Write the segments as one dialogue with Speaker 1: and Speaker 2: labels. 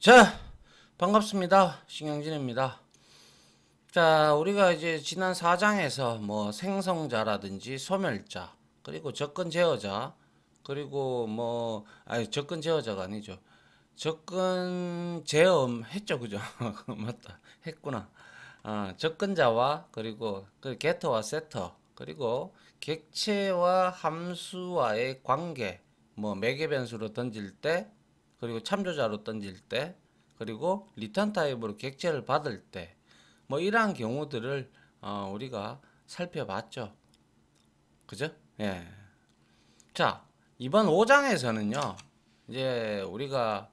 Speaker 1: 자, 반갑습니다. 신영진입니다. 자, 우리가 이제 지난 4장에서 뭐 생성자라든지 소멸자, 그리고 접근 제어자, 그리고 접근 제어자가 아니죠. 접근 제어 했죠, 그죠? 맞다. 했구나. 접근자와 그리고 그 게터와 세터, 그리고 객체와 함수와의 관계, 뭐 매개 변수로 던질 때, 그리고 참조자로 던질 때, 그리고 리턴 타입으로 객체를 받을 때, 뭐 이러한 경우들을 우리가 살펴봤죠. 그죠? 예. 자, 이번 5장에서는요. 이제 우리가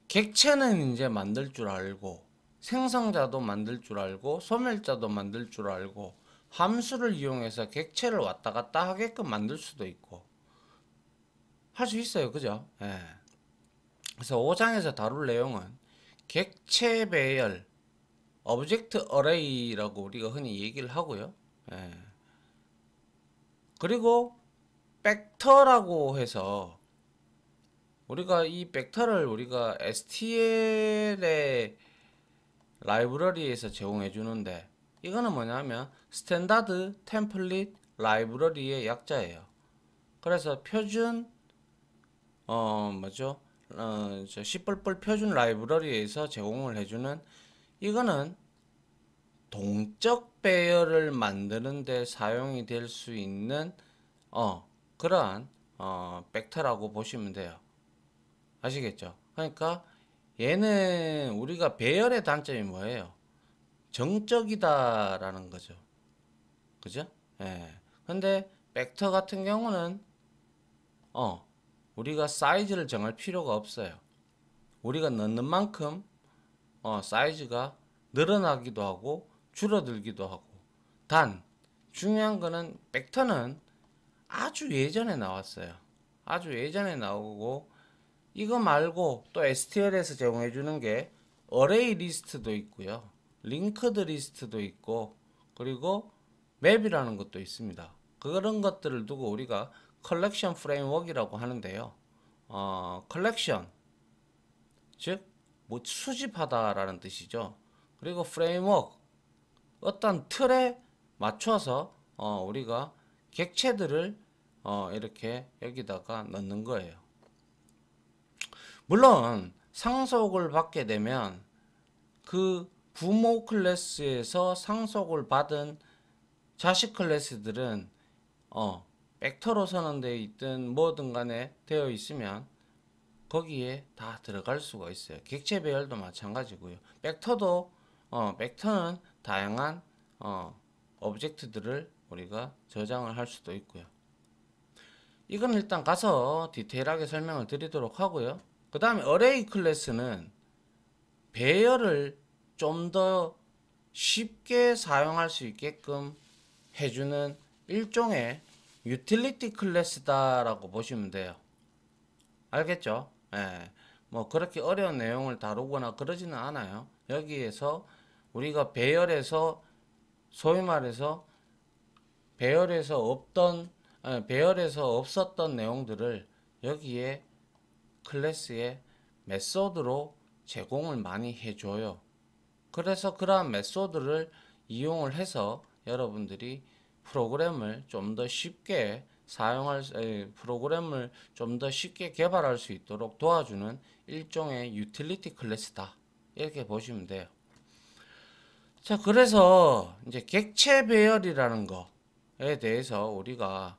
Speaker 1: 객체는 이제 만들 줄 알고, 생성자도 만들 줄 알고, 소멸자도 만들 줄 알고, 함수를 이용해서 객체를 왔다 갔다 하게끔 만들 수도 있고 할 수 있어요. 그죠? 예. 그래서 5장에서 다룰 내용은 객체 배열, 오브젝트 어레이라고 우리가 흔히 얘기를 하고요. 예. 그리고 벡터라고 해서 우리가 이 벡터를 우리가 STL의 라이브러리에서 제공해 주는데, 이거는 뭐냐면 스탠다드 템플릿 라이브러리의 약자예요. 그래서 표준 뭐죠? 저 C++ 표준 라이브러리에서 제공을 해주는, 이거는 동적 배열을 만드는 데 사용이 될 수 있는 그러한 벡터라고 보시면 돼요. 아시겠죠? 그러니까 얘는 우리가 배열의 단점이 뭐예요? 정적이다라는 거죠. 그죠? 예. 근데 벡터 같은 경우는 우리가 사이즈를 정할 필요가 없어요. 우리가 넣는 만큼 사이즈가 늘어나기도 하고 줄어들기도 하고. 단 중요한 거는 벡터는 아주 예전에 나왔어요. 아주 예전에 나오고, 이거 말고 또 STL에서 제공해 주는 게 어레이 리스트도 있고요. 링크드 리스트도 있고, 그리고 맵이라는 것도 있습니다. 그런 것들을 두고 우리가 컬렉션 프레임워크이라고 하는데요. 컬렉션, 즉 뭐 수집하다라는 뜻이죠. 그리고 프레임워크, 어떤 틀에 맞춰서 우리가 객체들을 이렇게 여기다가 넣는 거예요. 물론 상속을 받게 되면 그 부모 클래스에서 상속을 받은 자식 클래스들은 벡터로 선언되어 있든 뭐든 간에 되어 있으면 거기에 다 들어갈 수가 있어요. 객체 배열도 마찬가지고요. 벡터는 다양한 오브젝트들을 우리가 저장을 할 수도 있고요. 이건 일단 가서 디테일하게 설명을 드리도록 하고요. 그 다음에 어레이 클래스는 배열을 좀 더 쉽게 사용할 수 있게끔 해주는 일종의 유틸리티 클래스다라고 보시면 돼요. 알겠죠? 예. 뭐 그렇게 어려운 내용을 다루거나 그러지는 않아요. 여기에서 우리가 배열에서, 소위 말해서 배열에서 배열에서 없었던 내용들을 여기에 클래스의 메소드로 제공을 많이 해줘요. 그래서 그러한 메소드를 이용을 해서 여러분들이 프로그램을 좀 더 쉽게 프로그램을 좀 더 쉽게 개발할 수 있도록 도와주는 일종의 유틸리티 클래스다, 이렇게 보시면 돼요. 자, 그래서 이제 객체 배열이라는 거에 대해서 우리가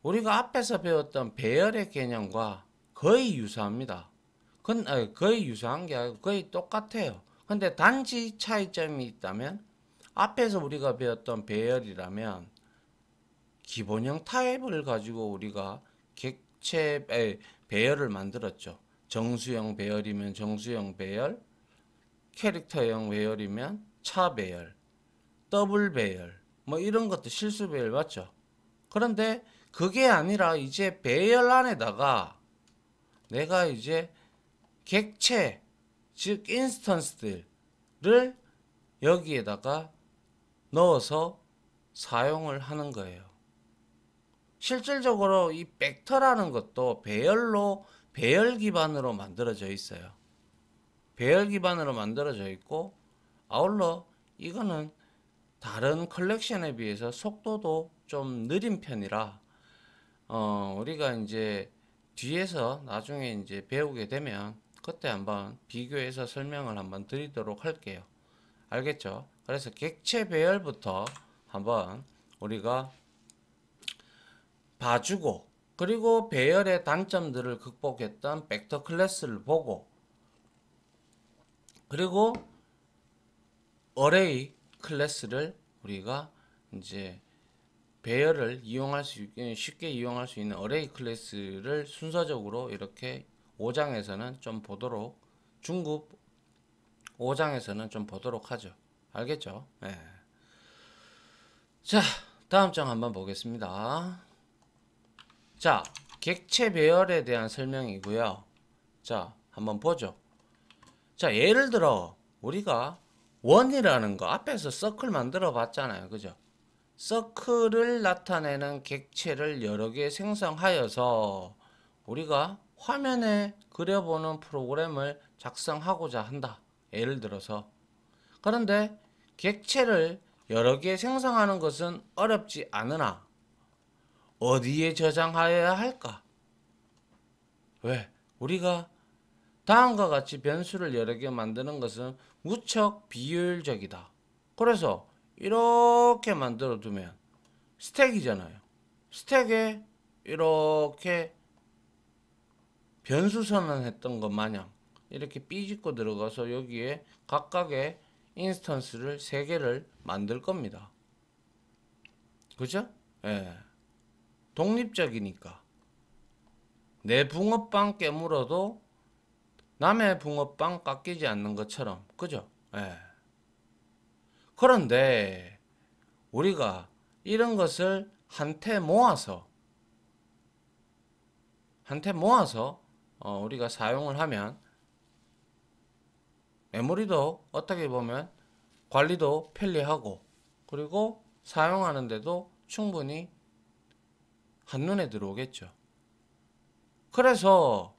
Speaker 1: 앞에서 배웠던 배열의 개념과 거의 유사합니다. 거의 유사한 게 아니고 거의 똑같아요. 근데 단지 차이점이 있다면, 앞에서 우리가 배웠던 배열이라면 기본형 타입을 가지고 우리가 배열을 만들었죠. 정수형 배열이면 정수형 배열, 캐릭터형 배열이면 차 배열, 더블 배열, 뭐 이런 것도 실수 배열 맞죠? 그런데 그게 아니라 이제 배열 안에다가 내가 이제 객체, 즉 인스턴스들을 여기에다가 넣어서 사용을 하는 거예요. 실질적으로 이 벡터라는 것도 배열 기반으로 만들어져 있어요. 배열 기반으로 만들어져 있고, 아울러 이거는 다른 컬렉션에 비해서 속도도 좀 느린 편이라 우리가 이제 뒤에서 나중에 이제 배우게 되면 그때 한번 비교해서 설명을 한번 드리도록 할게요. 알겠죠? 그래서 객체 배열부터 한번 우리가 봐주고, 그리고 배열의 단점들을 극복했던 벡터 클래스를 보고, 그리고 어레이 클래스를 우리가 이제 배열을 이용할 수 쉽게 이용할 수 있는 어레이 클래스를 순서적으로 이렇게 5장에서는 좀 보도록, 중급 5장에서는 좀 보도록 하죠. 알겠죠? 네. 자, 다음 장 한번 보겠습니다. 자, 객체 배열에 대한 설명이고요. 자, 한번 보죠. 자, 예를 들어 우리가 원이라는 거 앞에서 서클 만들어 봤잖아요. 그죠? 서클을 나타내는 객체를 여러 개 생성하여서 우리가 화면에 그려보는 프로그램을 작성하고자 한다. 예를 들어서. 그런데 객체를 여러 개 생성하는 것은 어렵지 않으나 어디에 저장하여야 할까? 왜? 우리가 다음과 같이 변수를 여러 개 만드는 것은 무척 비효율적이다. 그래서 이렇게 만들어 두면 스택이잖아요. 스택에 이렇게 변수 선언했던 것 마냥 이렇게 삐집고 들어가서 여기에 각각의 인스턴스를 3개를 만들 겁니다. 그죠? 예. 독립적이니까. 내 붕어빵 깨물어도 남의 붕어빵 깎이지 않는 것처럼. 그죠? 예. 그런데 우리가 이런 것을 한테 모아서 우리가 사용을 하면 메모리도 어떻게 보면 관리도 편리하고, 그리고 사용하는데도 충분히 한눈에 들어오겠죠. 그래서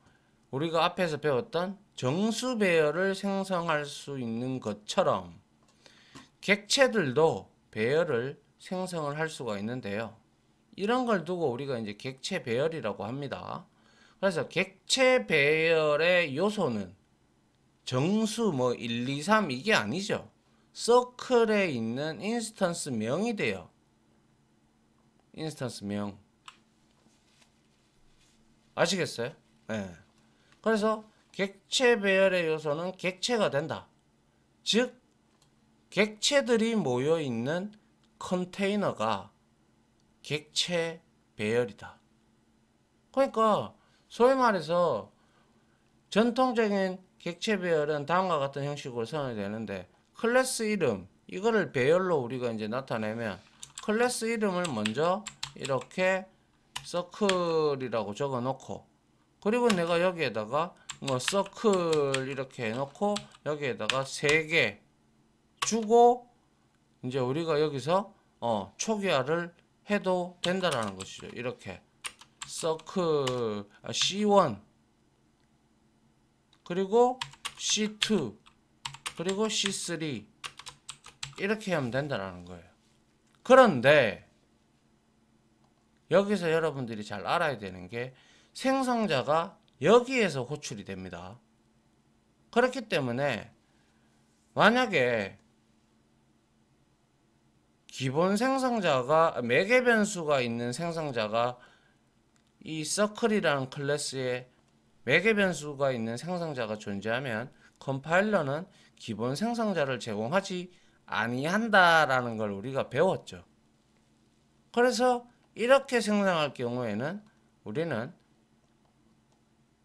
Speaker 1: 우리가 앞에서 배웠던 정수 배열을 생성할 수 있는 것처럼 객체들도 배열을 생성을 할 수가 있는데요. 이런 걸 두고 우리가 이제 객체 배열이라고 합니다. 그래서 객체 배열의 요소는 정수 뭐 1, 2, 3 이게 아니죠. 서클에 있는 인스턴스 명이 돼요. 인스턴스 명. 아시겠어요? 네. 그래서 객체 배열의 요소는 객체가 된다. 즉 객체들이 모여 있는 컨테이너가 객체 배열이다. 그러니까 소위 말해서 전통적인 객체 배열은 다음과 같은 형식으로 선언이 되는데, 클래스 이름 이거를 배열로 우리가 이제 나타내면 클래스 이름을 먼저 이렇게 서클이라고 적어 놓고, 그리고 내가 여기에다가 뭐 서클 이렇게 해 놓고 여기에다가 3개 주고 이제 우리가 여기서 초기화를 해도 된다라는 것이죠. 이렇게 서클 C1 그리고 C2 그리고 C3 이렇게 하면 된다는 거예요. 그런데 여기서 여러분들이 잘 알아야 되는 게 생성자가 여기에서 호출이 됩니다. 그렇기 때문에 만약에 기본 생성자가 매개 변수가 있는 생성자가 이 서클이라는 클래스에 매개 변수가 있는 생성자가 존재하면 컴파일러는 기본 생성자를 제공하지 아니한다라는 걸 우리가 배웠죠. 그래서 이렇게 생성할 경우에는 우리는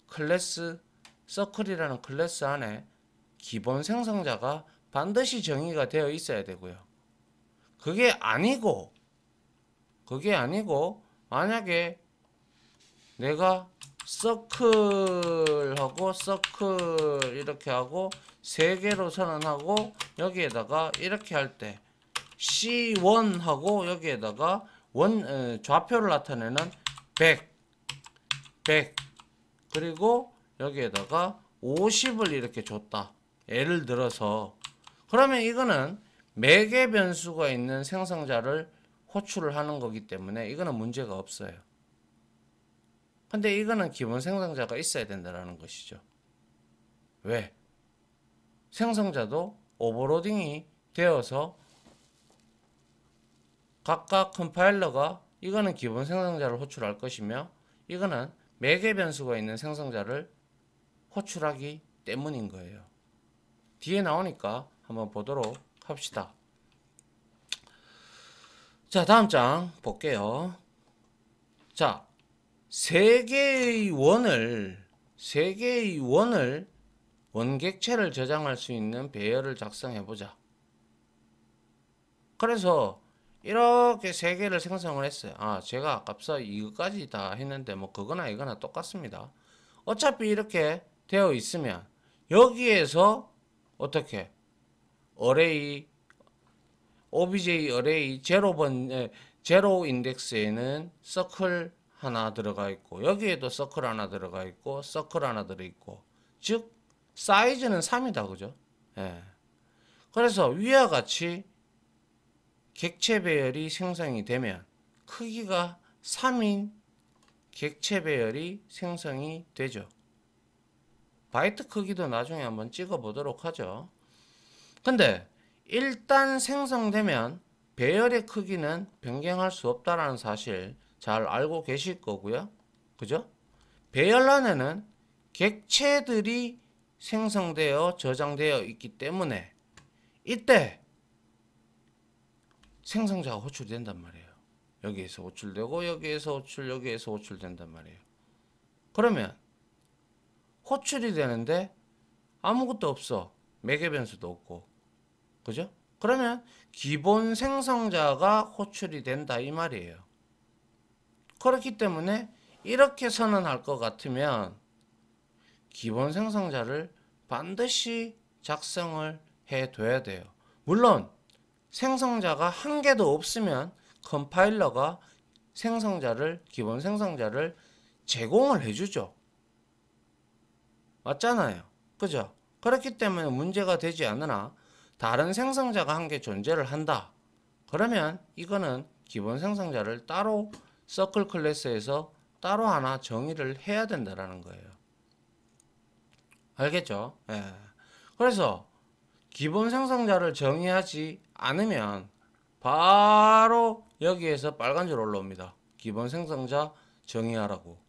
Speaker 1: 클래스 서클이라는 클래스 안에 기본 생성자가 반드시 정의가 되어 있어야 되고요. 그게 아니고 만약에 내가 서클하고 서클 이렇게 하고 3개로 선언하고 여기에다가 이렇게 할 때 C1 하고 여기에다가 좌표를 나타내는 100 그리고 여기에다가 50을 이렇게 줬다. 예를 들어서 그러면 이거는 매개 변수가 있는 생성자를 호출을 하는 거기 때문에 이거는 문제가 없어요. 근데 이거는 기본 생성자가 있어야 된다는 것이죠. 왜? 생성자도 오버로딩이 되어서 각각 컴파일러가 이거는 기본 생성자를 호출할 것이며 이거는 매개 변수가 있는 생성자를 호출하기 때문인 거예요. 뒤에 나오니까 한번 보도록 합시다. 자, 다음 장 볼게요. 자, 세 개의 원객체를 저장할 수 있는 배열을 작성해 보자. 그래서 이렇게 세 개를 생성을 했어요. 제가 아깝서 이거까지 다 했는데 뭐 그거나 이거나 똑같습니다. 어차피 이렇게 되어 있으면 여기에서 어떻게 어레이 obj 어레이 제로 인덱스에는 서클 하나 들어가 있고 여기에도 서클 하나 들어가 있고 서클 하나 들어 있고 즉 사이즈는 3이다. 그죠? 예. 그래서 위와 같이 객체 배열이 생성이 되면 크기가 3인 객체 배열이 생성이 되죠. 바이트 크기도 나중에 한번 찍어 보도록 하죠. 근데 일단 생성되면 배열의 크기는 변경할 수 없다는 사실 잘 알고 계실 거고요. 그죠? 배열란에는 객체들이 생성되어 저장되어 있기 때문에 이때 생성자가 호출된단 말이에요. 여기에서 호출되고 여기에서 호출, 여기에서 호출된단 말이에요. 그러면 호출이 되는데 아무것도 없어. 매개 변수도 없고. 그죠? 그러면 기본 생성자가 호출이 된다 이 말이에요. 그렇기 때문에 이렇게 선언할 것 같으면 기본 생성자를 반드시 작성을 해둬야 돼요. 물론 생성자가 한 개도 없으면 컴파일러가 기본 생성자를 제공을 해주죠. 맞잖아요. 그죠? 그렇기 때문에 문제가 되지 않으나 다른 생성자가 한 개 존재를 한다. 그러면 이거는 기본 생성자를 따로 서클 클래스에서 따로 하나 정의를 해야 된다는 거예요. 알겠죠? 예. 그래서 기본 생성자를 정의하지 않으면 바로 여기에서 빨간 줄 올라옵니다. 기본 생성자 정의하라고.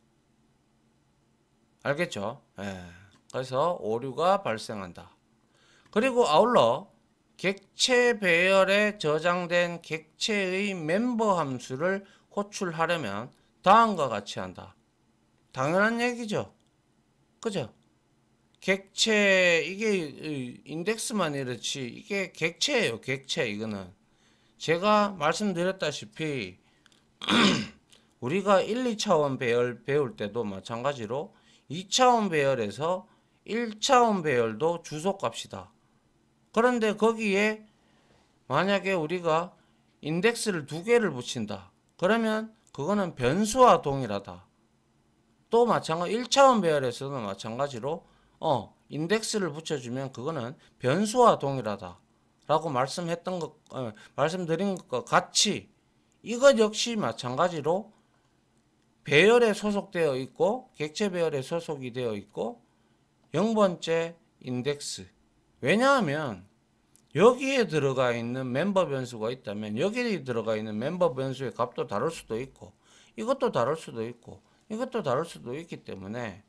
Speaker 1: 알겠죠? 예. 그래서 오류가 발생한다. 그리고 아울러 객체 배열에 저장된 객체의 멤버 함수를 호출하려면 다음과 같이 한다. 당연한 얘기죠. 그죠? 객체 이게 인덱스만 이렇지 이게 객체예요. 객체 이거는 제가 말씀드렸다시피 우리가 1, 2차원 배열 배울 때도 마찬가지로 2차원 배열에서 1차원 배열도 주소값이다. 그런데 거기에 만약에 우리가 인덱스를 두 개를 붙인다. 그러면 그거는 변수와 동일하다. 또 마찬가지 1차원 배열에서도 마찬가지로 인덱스를 붙여주면 그거는 변수와 동일하다. 라고 말씀드린 것과 같이 이것 역시 마찬가지로 배열에 소속되어 있고 객체 배열에 소속이 되어 있고 0번째 인덱스. 왜냐하면 여기에 들어가 있는 멤버 변수가 있다면 여기에 들어가 있는 멤버 변수의 값도 다를 수도 있고 이것도 다를 수도 있고 이것도 다를 수도 있기 때문에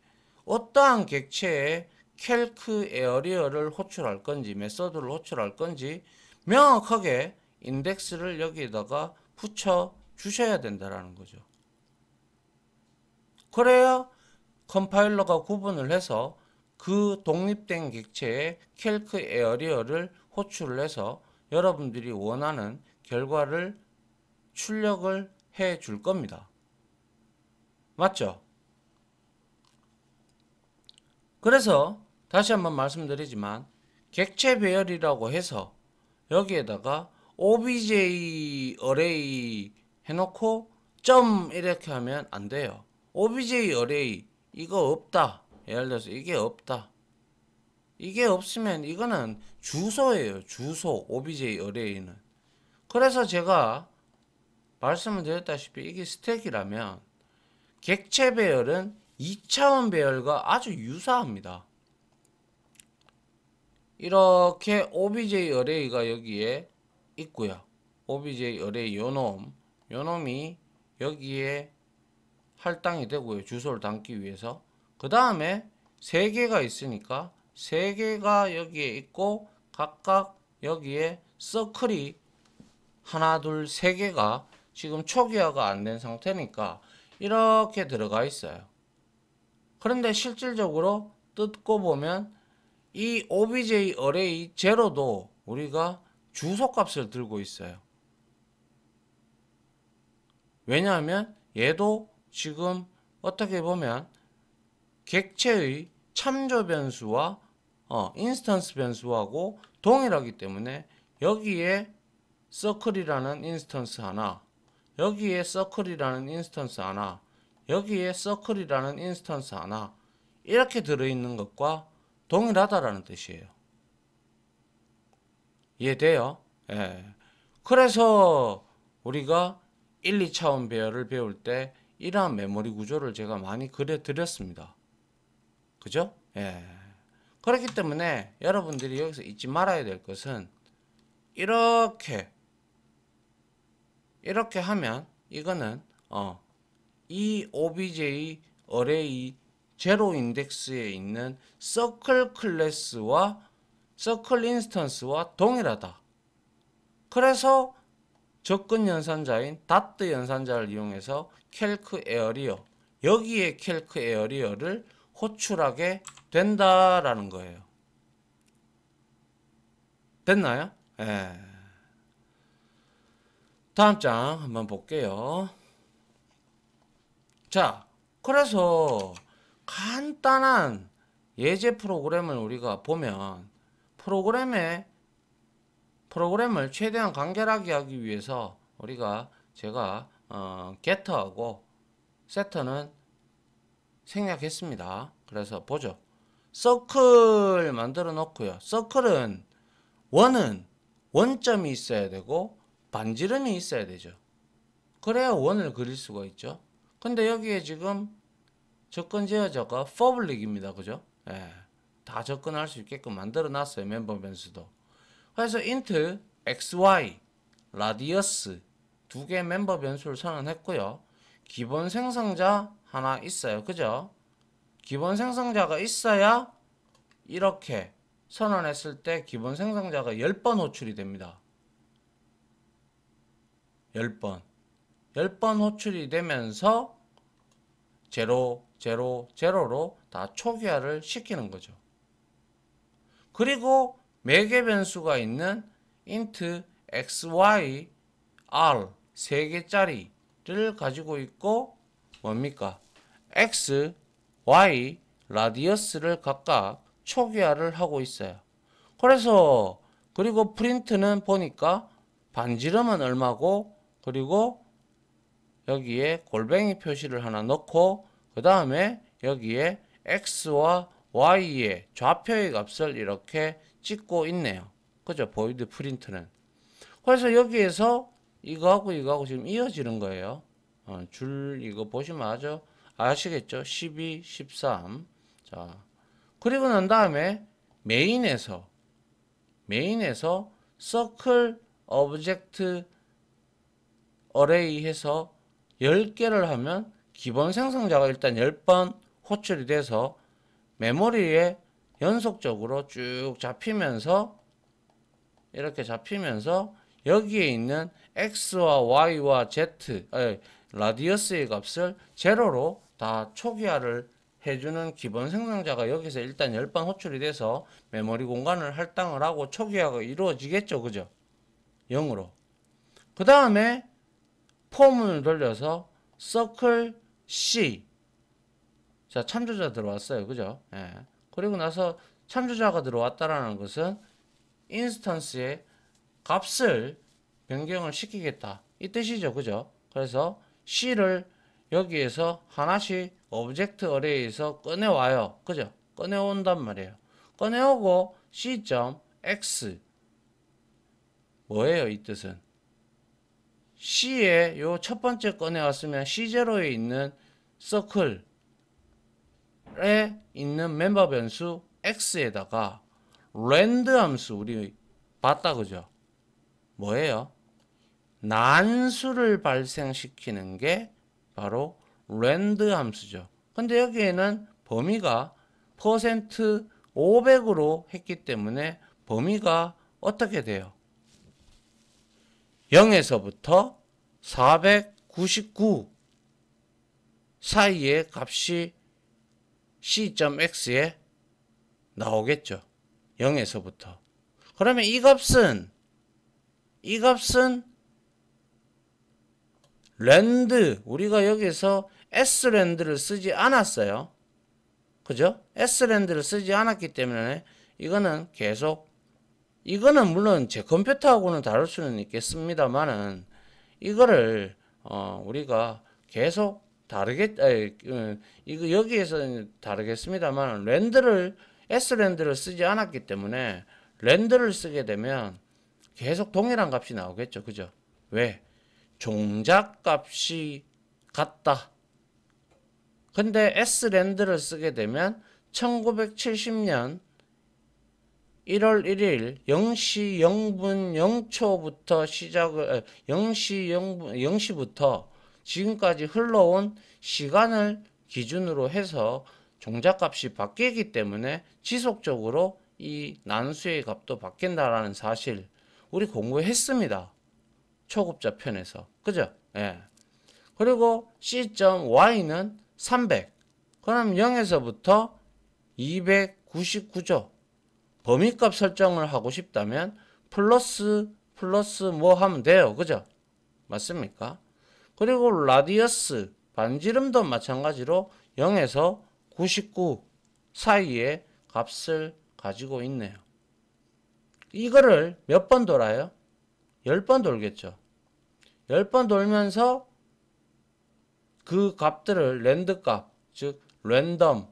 Speaker 1: 어떠한 객체의 캘크 에어리어를 호출할 건지 메서드를 호출할 건지 명확하게 인덱스를 여기에다가 붙여 주셔야 된다는 거죠. 그래야 컴파일러가 구분을 해서 그 독립된 객체의 캘크 에어리어를 호출을 해서 여러분들이 원하는 결과를 출력을 해 줄 겁니다. 맞죠? 그래서 다시 한번 말씀드리지만 객체 배열이라고 해서 여기에다가 obj array 해놓고 점 이렇게 하면 안 돼요. obj array 이거 없다. 예를 들어서 이게 없다. 이게 없으면 이거는 주소예요. 주소 obj 어레이는. 그래서 제가 말씀을 드렸다시피 이게 스택이라면 객체 배열은 2차원 배열과 아주 유사합니다. 이렇게 obj 어레이가 여기에 있고요. obj 어레이 요놈이 여기에 할당이 되고요. 주소를 담기 위해서. 그 다음에 3개가 있으니까 3개가 여기에 있고 각각 여기에 서클이 하나, 둘, 3개가 지금 초기화가 안 된 상태니까 이렇게 들어가 있어요. 그런데 실질적으로 뜯고 보면 이 obj 어레이 제로도 우리가 주소값을 들고 있어요. 왜냐하면 얘도 지금 어떻게 보면 객체의 참조 변수와 인스턴스 변수하고 동일하기 때문에 여기에 서클이라는 인스턴스 하나, 여기에 서클이라는 인스턴스 하나, 여기에 서클이라는 인스턴스 하나 이렇게 들어있는 것과 동일하다라는 뜻이에요. 이해돼요? 예. 그래서 우리가 1, 2차원 배열을 배울 때 이러한 메모리 구조를 제가 많이 그려드렸습니다. 그죠? 예. 그렇기 때문에 여러분들이 여기서 잊지 말아야 될 것은 이렇게 하면 이거는 이 obj 어레이 제로 인덱스에 있는 서클 클래스와 서클 인스턴스와 동일하다. 그래서 접근 연산자인 닷트 연산자를 이용해서 캘크 에어리어, 여기에 캘크 에어리어를 호출하게 된다라는 거예요. 됐나요? 예. 다음 장 한번 볼게요. 자, 그래서 간단한 예제 프로그램을 우리가 보면 프로그램을 최대한 간결하게 하기 위해서 제가 get하고 set는 생략했습니다. 그래서 보죠. 서클 만들어 놓고요. 서클은 원점이 있어야 되고 반지름이 있어야 되죠. 그래야 원을 그릴 수가 있죠. 근데 여기에 지금 접근 제어자가 public입니다. 그죠? 예. 다 접근할 수 있게끔 만들어 놨어요. 멤버 변수도. 그래서 int xy radius 2개 멤버 변수를 선언했고요. 기본 생성자 하나 있어요. 그죠? 기본 생성자가 있어야 이렇게 선언했을 때 기본 생성자가 10번 호출이 됩니다. 10번. 10번 호출이 되면서 0로 다 초기화를 시키는 거죠. 그리고 매개 변수가 있는 int xy r 3개짜리를 가지고 있고 뭡니까? x, y, 라디어스를 각각 초기화를 하고 있어요. 그리고 프린트는 보니까 반지름은 얼마고 그리고 여기에 골뱅이 표시를 하나 넣고 그 다음에 여기에 x와 y의 좌표의 값을 이렇게 찍고 있네요. 그죠? 보이드 프린트는. 그래서 여기에서 이거하고 지금 이어지는 거예요. 줄 이거 보시면 아시겠죠? 12, 13. 자, 그리고 난 다음에 메인에서 서클 오브젝트 어레이 해서 10개를 하면 기본 생성자가 일단 10번 호출이 돼서 메모리에 연속적으로 쭉 잡히면서 이렇게 잡히면서 여기에 있는 x와 y와 z 라디어스의 값을 제로로 다 초기화를 해주는 기본 생성자가 여기서 일단 10번 호출이 돼서 메모리 공간을 할당을 하고 초기화가 이루어지겠죠. 그죠? 0으로. 그 다음에 포문을 돌려서 circle C. 자, 참조자 들어왔어요. 그죠? 예. 그리고 나서 참조자가 들어왔다라는 것은 인스턴스의 값을 변경을 시키겠다. 이 뜻이죠. 그죠? 그래서 C를 여기에서 하나씩 오브젝트 어레이에서 꺼내와요. 그죠? 꺼내온단 말이에요. 꺼내오고 C.X 뭐예요? 이 뜻은 C에 요 첫 번째 꺼내왔으면 C0에 있는 서클에 있는 멤버 변수 X에다가 랜드 함수 우리 봤다 그죠? 뭐예요? 난수를 발생시키는 게 바로 랜드 함수죠. 근데 여기에는 범위가 퍼센트 500으로 했기 때문에 범위가 어떻게 돼요? 0에서부터 499 사이의 값이 C.X에 나오겠죠. 0에서부터. 그러면 이 값은 랜드 우리가 여기서 s랜드를 쓰지 않았어요. 그죠? s랜드를 쓰지 않았기 때문에 이거는 계속 이거는 물론 제 컴퓨터하고는 다를 수는 있겠습니다만은 이거를 우리가 계속 이거 여기에서 다르겠습니다만 랜드를 s랜드를 쓰지 않았기 때문에 랜드를 쓰게 되면 계속 동일한 값이 나오겠죠. 그죠? 왜? 종잣값이 같다. 근데 s랜드를 쓰게 되면 1970년 1월 1일 0시 0분 0초부터 시작을 0시부터 지금까지 흘러온 시간을 기준으로 해서 종잣값이 바뀌기 때문에 지속적으로 이 난수의 값도 바뀐다라는 사실 우리 공부했습니다. 초급자 편에서. 그죠? 예. 그리고 C.Y는 300. 그럼 0에서부터 299죠. 범위값 설정을 하고 싶다면 플러스 뭐 하면 돼요. 그죠? 맞습니까? 그리고 라디어스 반지름도 마찬가지로 0에서 99 사이의 값을 가지고 있네요. 이거를 몇 번 돌아요? 10번 돌겠죠. 10번 돌면서 그 값들을 랜드 값, 즉 랜덤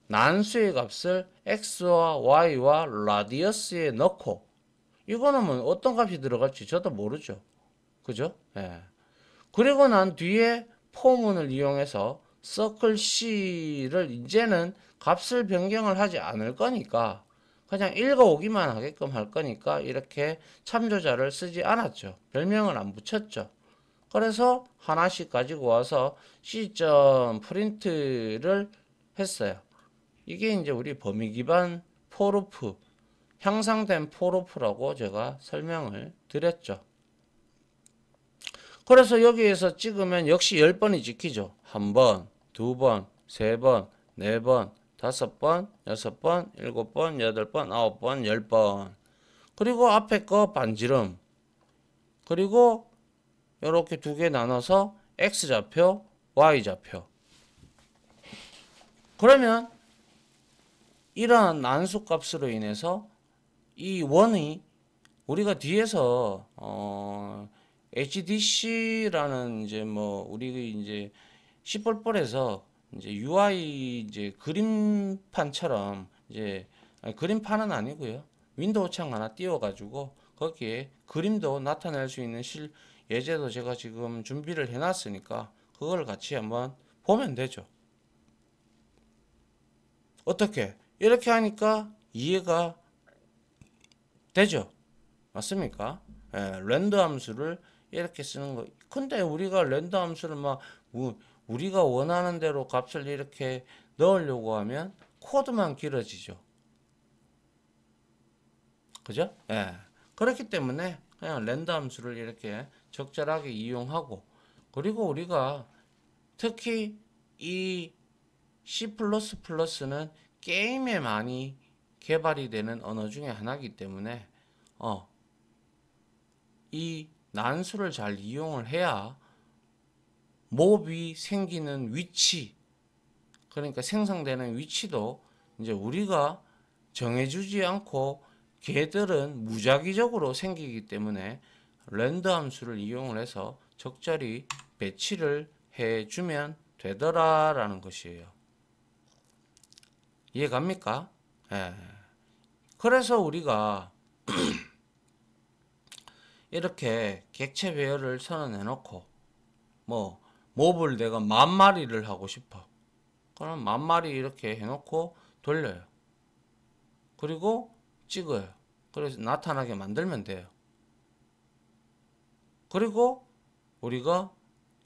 Speaker 1: 난수의 값을 x와 y와 라디어스에 넣고 이거는 뭐 어떤 값이 들어갈지 저도 모르죠. 그죠? 예. 그리고 난 뒤에 포문을 이용해서 서클 C를 이제는 값을 변경을 하지 않을 거니까 그냥 읽어오기만 하게끔 할 거니까 이렇게 참조자를 쓰지 않았죠. 별명을 안 붙였죠. 그래서 하나씩 가지고 와서 C.프린트를 했어요. 이게 이제 우리 범위 기반 포루프, 향상된 포루프라고 제가 설명을 드렸죠. 그래서 여기에서 찍으면 역시 10번이 찍히죠. 1번, 2번, 3번, 4번, 5번, 6번, 7번, 8번, 9번, 10번. 그리고 앞에 거 반지름. 그리고 이렇게 두 개 나눠서 X좌표, Y좌표. 그러면 이러한 난수값으로 인해서 이 원이 우리가 뒤에서 HDC라는 이제 뭐 우리 이제 시뻘뻘에서 이제 UI 이제 그림판처럼 이제 그림판은 아니고요. 윈도우 창 하나 띄워가지고 거기에 그림도 나타낼 수 있는 예제도 제가 지금 준비를 해놨으니까 그걸 같이 한번 보면 되죠. 어떻게? 이렇게 하니까 이해가 되죠? 맞습니까? 예, 랜드 함수를 이렇게 쓰는 거. 근데 우리가 랜드 함수를 막 우리가 원하는 대로 값을 이렇게 넣으려고 하면 코드만 길어지죠. 그죠? 예. 그렇기 때문에 그냥 랜드 함수를 이렇게 적절하게 이용하고 그리고 우리가 특히 이 C++는 게임에 많이 개발이 되는 언어 중에 하나이기 때문에 이 난수를 잘 이용을 해야 몹이 생기는 위치 그러니까 생성되는 위치도 이제 우리가 정해주지 않고 걔들은 무작위적으로 생기기 때문에 랜드 함수를 이용을 해서 적절히 배치를 해주면 되더라라는 것이에요. 이해 갑니까? 예. 그래서 우리가 이렇게 객체 배열을 선언해 놓고 뭐 몹을 내가 10,000마리를 하고 싶어. 그럼 10,000마리 이렇게 해놓고 돌려요. 그리고 찍어요. 그래서 나타나게 만들면 돼요. 그리고 우리가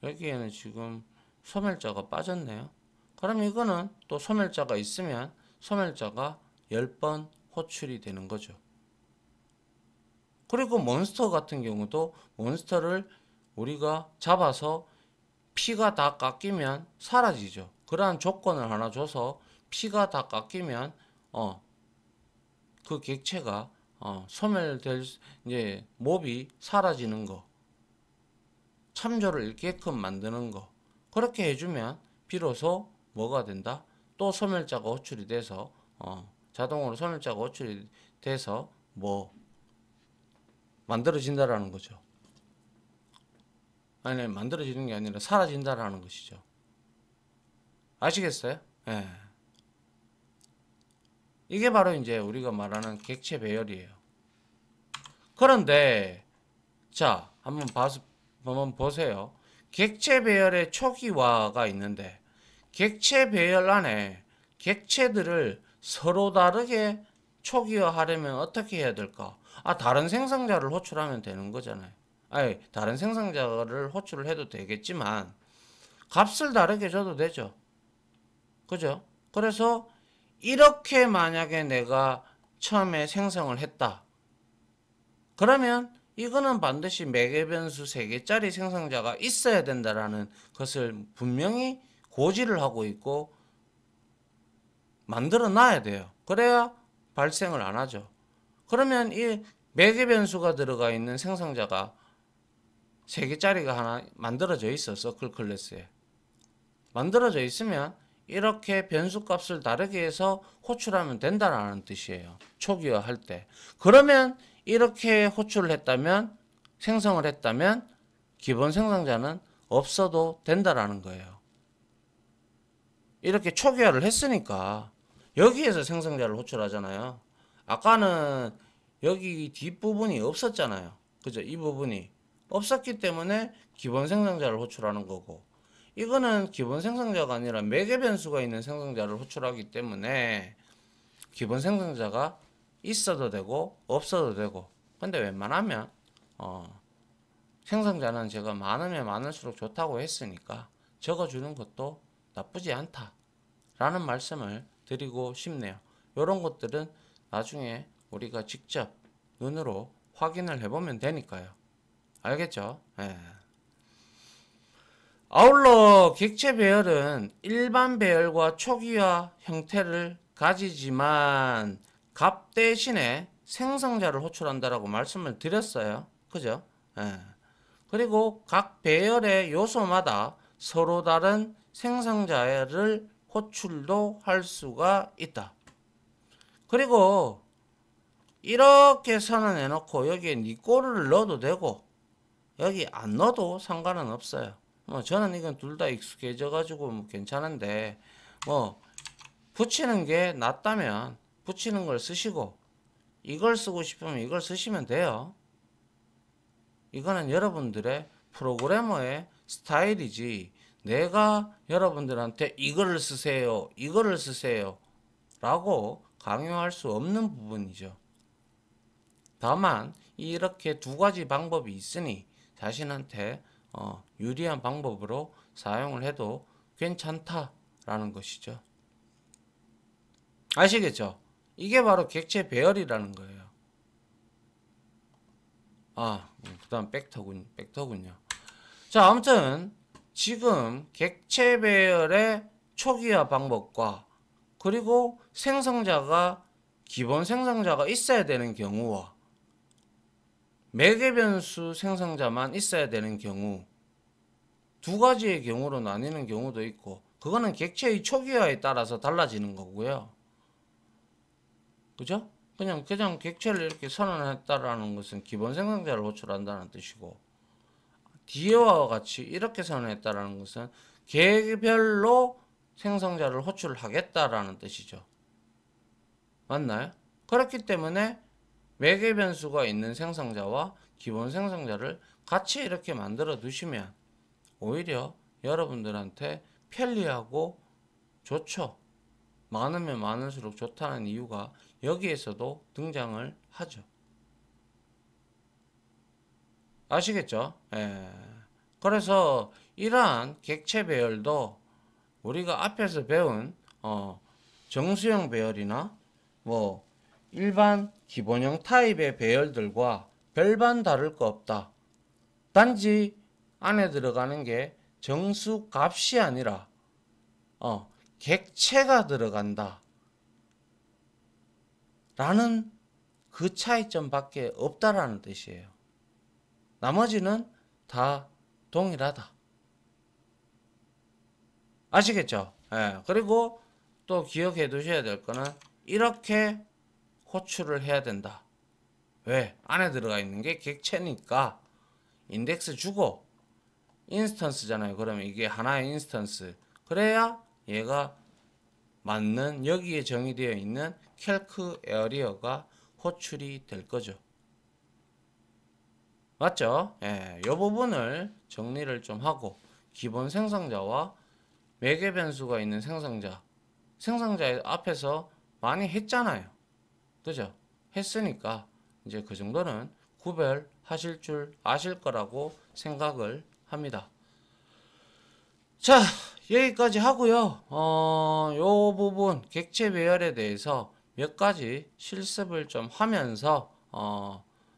Speaker 1: 여기에는 지금 소멸자가 빠졌네요. 그럼 이거는 또 소멸자가 있으면 소멸자가 10번 호출이 되는 거죠. 그리고 몬스터 같은 경우도 몬스터를 우리가 잡아서 피가 다 깎이면 사라지죠. 그러한 조건을 하나 줘서 피가 다 깎이면 그 객체가 소멸될 이제 몹이 사라지는 거, 참조를 잃게끔 만드는 거, 그렇게 해주면 비로소 뭐가 된다? 또 소멸자가 호출이 돼서 자동으로 소멸자가 호출이 돼서 뭐 만들어진다라는 거죠. 아니, 만들어지는 게 아니라 사라진다라는 것이죠. 아시겠어요? 예. 이게 바로 이제 우리가 말하는 객체 배열이에요. 그런데 자, 한번 보세요. 객체 배열의 초기화가 있는데 객체 배열 안에 객체들을 서로 다르게 초기화하려면 어떻게 해야 될까? 다른 생성자를 호출하면 되는 거잖아요. 아니, 다른 생성자를 호출을 해도 되겠지만 값을 다르게 줘도 되죠. 그죠? 그래서 이렇게 만약에 내가 처음에 생성을 했다. 그러면 이거는 반드시 매개 변수 3개짜리 생성자가 있어야 된다라는 것을 분명히 고지를 하고 있고 만들어 놔야 돼요. 그래야 발생을 안 하죠. 그러면 이 매개 변수가 들어가 있는 생성자가 3개짜리가 하나 만들어져 있어. 서클 클래스에. 만들어져 있으면 이렇게 변수 값을 다르게 해서 호출하면 된다는 뜻이에요. 초기화 할 때. 그러면 이렇게 호출을 했다면, 생성을 했다면 기본 생성자는 없어도 된다라는 거예요. 이렇게 초기화를 했으니까 여기에서 생성자를 호출하잖아요. 아까는 여기 뒷부분이 없었잖아요. 그죠? 이 부분이 없었기 때문에 기본 생성자를 호출하는 거고, 이거는 기본 생성자가 아니라 매개 변수가 있는 생성자를 호출하기 때문에 기본 생성자가 있어도 되고 없어도 되고, 근데 웬만하면 생성자는 제가 많으면 많을수록 좋다고 했으니까 적어주는 것도 나쁘지 않다 라는 말씀을 드리고 싶네요. 이런 것들은 나중에 우리가 직접 눈으로 확인을 해보면 되니까요. 알겠죠? 예. 아울러 객체 배열은 일반 배열과 초기화 형태를 가지지만 값 대신에 생성자를 호출한다라고 말씀을 드렸어요. 그죠? 예. 그리고 각 배열의 요소마다 서로 다른 생성자를 호출도 할 수가 있다. 그리고 이렇게 선언해 놓고 여기에 니꼬르를 넣어도 되고 여기 안 넣어도 상관은 없어요. 저는 이건 둘 다 익숙해져 가지고 뭐 괜찮은데, 뭐 붙이는 게 낫다면 붙이는 걸 쓰시고 이걸 쓰고 싶으면 이걸 쓰시면 돼요. 이거는 여러분들의 프로그래머의 스타일이지 내가 여러분들한테 이거를 쓰세요, 이거를 쓰세요 라고 강요할 수 없는 부분이죠. 다만 이렇게 두 가지 방법이 있으니 자신한테 유리한 방법으로 사용을 해도 괜찮다라는 것이죠. 아시겠죠? 이게 바로 객체 배열이라는 거예요. 그 다음 벡터군요. 자, 아무튼 지금 객체 배열의 초기화 방법과 그리고 생성자가 기본 생성자가 있어야 되는 경우와 매개 변수 생성자만 있어야 되는 경우, 두 가지의 경우로 나뉘는 경우도 있고, 그거는 객체의 초기화에 따라서 달라지는 거고요. 그죠? 그냥 객체를 이렇게 선언했다라는 것은 기본 생성자를 호출한다는 뜻이고, 뒤에와 같이 이렇게 선언했다라는 것은 개별로 생성자를 호출하겠다라는 뜻이죠. 맞나요? 그렇기 때문에 매개 변수가 있는 생성자와 기본 생성자를 같이 이렇게 만들어 두시면 오히려 여러분들한테 편리하고 좋죠. 많으면 많을수록 좋다는 이유가 여기에서도 등장을 하죠. 아시겠죠? 예. 그래서 이러한 객체 배열도 우리가 앞에서 배운 정수형 배열이나 뭐 일반 기본형 타입의 배열들과 별반 다를 거 없다. 단지 안에 들어가는 게 정수 값이 아니라 객체가 들어간다 라는 그 차이점밖에 없다라는 뜻이에요. 나머지는 다 동일하다. 아시겠죠? 예. 그리고 또 기억해 두셔야 될 거는 이렇게 호출을 해야 된다. 왜? 안에 들어가 있는 게 객체니까 인덱스 주고 인스턴스잖아요. 그러면 이게 하나의 인스턴스. 그래야 얘가 맞는 여기에 정의되어 있는 캘크 에어리어가 호출이 될 거죠. 맞죠? 예, 이 부분을 정리를 좀 하고 기본 생성자와 매개 변수가 있는 생성자 앞에서 많이 했잖아요. 그죠? 했으니까 이제 그 정도는 구별하실 줄 아실 거라고 생각을 합니다. 자, 여기까지 하고요. 요 부분 객체 배열에 대해서 몇 가지 실습을 좀 하면서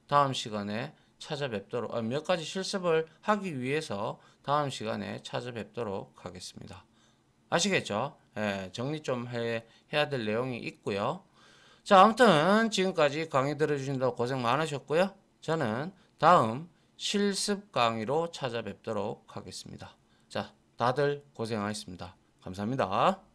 Speaker 1: 다음 시간에 찾아뵙도록 몇 가지 실습을 하기 위해서 다음 시간에 찾아뵙도록 하겠습니다. 아시겠죠? 예, 정리 좀 해야 될 내용이 있고요. 자, 아무튼 지금까지 강의 들어주신다고 고생 많으셨고요. 저는 다음 실습 강의로 찾아뵙도록 하겠습니다. 자, 다들 고생하셨습니다. 감사합니다.